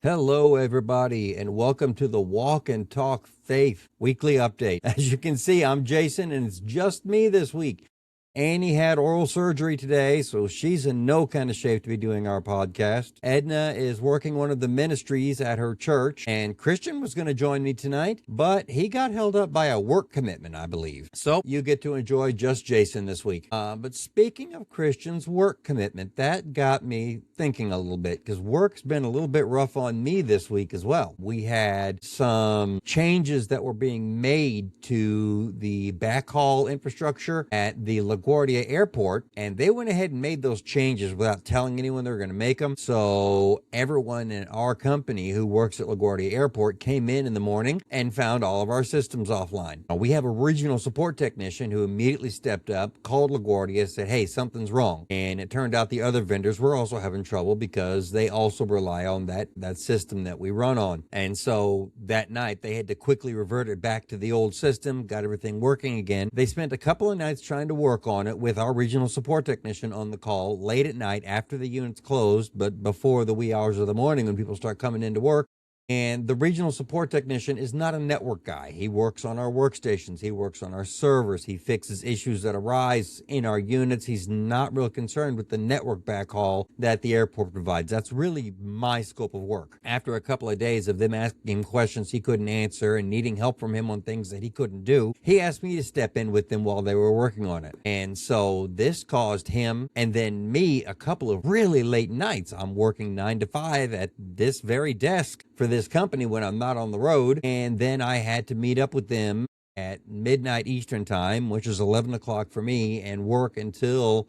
Hello, everybody, and welcome to the Walk and Talk Faith weekly update. As you can see, I'm Jason, and it's just me this week. Annie had oral surgery today, so she's in no kind of shape to be doing our podcast. Edna is working one of the ministries at her church, and Christian was going to join me tonight, but he got held up by a work commitment, I believe. So you get to enjoy just Jason this week. But speaking of Christian's work commitment, that got me thinking a little bit, because work's been a little bit rough on me this week as well. We had some changes that were being made to the backhaul infrastructure at the LaGuardia Airport, and they went ahead and made those changes without telling anyone they were going to make them. So everyone in our company who works at LaGuardia Airport came in the morning and found all of our systems offline. Now, we have a regional support technician who immediately stepped up, called LaGuardia, said, hey, something's wrong. And it turned out the other vendors were also having trouble because they also rely on that system that we run on. And so that night they had to quickly revert it back to the old system, got everything working again. They spent a couple of nights trying to work on it with our regional support technician on the call late at night after the units closed, but before the wee hours of the morning when people start coming into work. And the regional support technician is not a network guy. He works on our workstations. He works on our servers. He fixes issues that arise in our units. He's not real concerned with the network backhaul that the airport provides. That's really my scope of work. After a couple of days of them asking him questions he couldn't answer and needing help from him on things that he couldn't do, he asked me to step in with them while they were working on it. And so this caused him and then me a couple of really late nights. I'm working 9 to 5 at this very desk for this company when I'm not on the road, and then I had to meet up with them at midnight Eastern time, which is 11 o'clock for me, and work until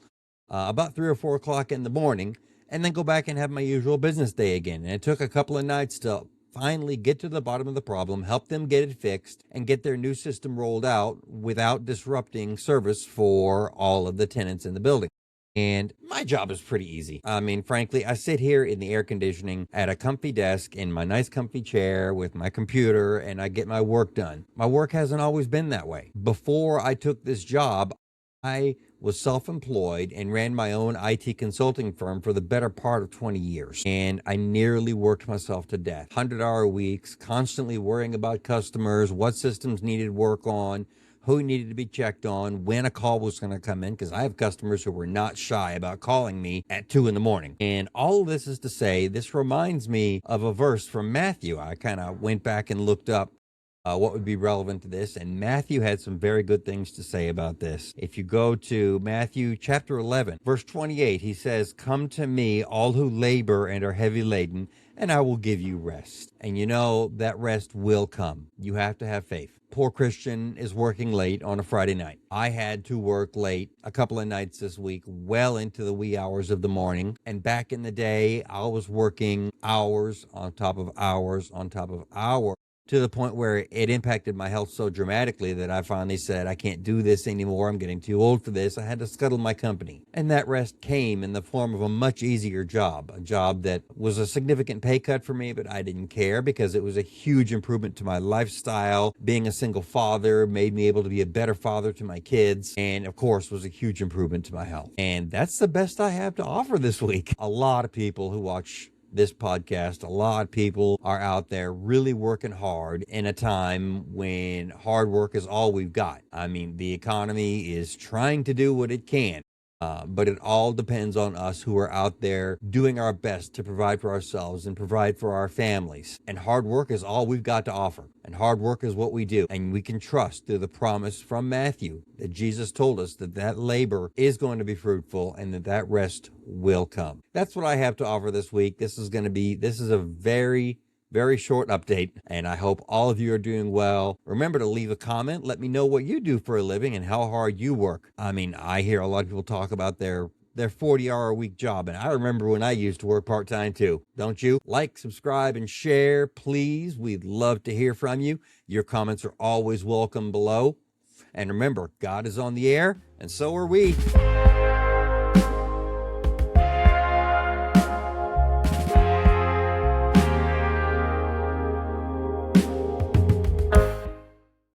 about 3 or 4 o'clock in the morning, and then go back and have my usual business day again. And it took a couple of nights to finally get to the bottom of the problem, help them get it fixed, and get their new system rolled out without disrupting service for all of the tenants in the building. And my job is pretty easy. I mean, frankly, I sit here in the air conditioning at a comfy desk in my nice comfy chair with my computer, and I get my work done. My work hasn't always been that way. Before I took this job, I was self-employed and ran my own IT consulting firm for the better part of 20 years. And I nearly worked myself to death. 100-hour weeks, constantly worrying about customers, what systems needed work on, who needed to be checked on, when a call was going to come in, because I have customers who were not shy about calling me at 2 in the morning. And all of this is to say, this reminds me of a verse from Matthew. I kind of went back and looked up what would be relevant to this, and Matthew had some very good things to say about this. If you go to Matthew chapter 11, verse 28, he says, "Come to me, all who labor and are heavy laden, and I will give you rest." And you know that rest will come. You have to have faith. Poor Christian is working late on a Friday night. I had to work late a couple of nights this week, well into the wee hours of the morning. And back in the day, I was working hours on top of hours on top of hours, to the point where it impacted my health so dramatically that I finally said, I can't do this anymore. I'm getting too old for this. I had to scuttle my company. And that rest came in the form of a much easier job, a job that was a significant pay cut for me, but I didn't care because it was a huge improvement to my lifestyle. Being a single father made me able to be a better father to my kids, and of course was a huge improvement to my health. And that's the best I have to offer this week. A lot of people who watch this podcast, a lot of people are out there really working hard in a time when hard work is all we've got. I mean, the economy is trying to do what it can, but it all depends on us who are out there doing our best to provide for ourselves and provide for our families. And hard work is all we've got to offer. And hard work is what we do. And we can trust through the promise from Matthew that Jesus told us that labor is going to be fruitful and that rest will come. That's what I have to offer this week. This is a very, very short update, and I hope all of you are doing well. Remember to leave a comment. Let me know what you do for a living and how hard you work. I mean, I hear a lot of people talk about their 40-hour-a-week job, and I remember when I used to work part-time too. Don't you? Like, subscribe, and share, please. We'd love to hear from you. Your comments are always welcome below. And remember, God is on the air, and so are we.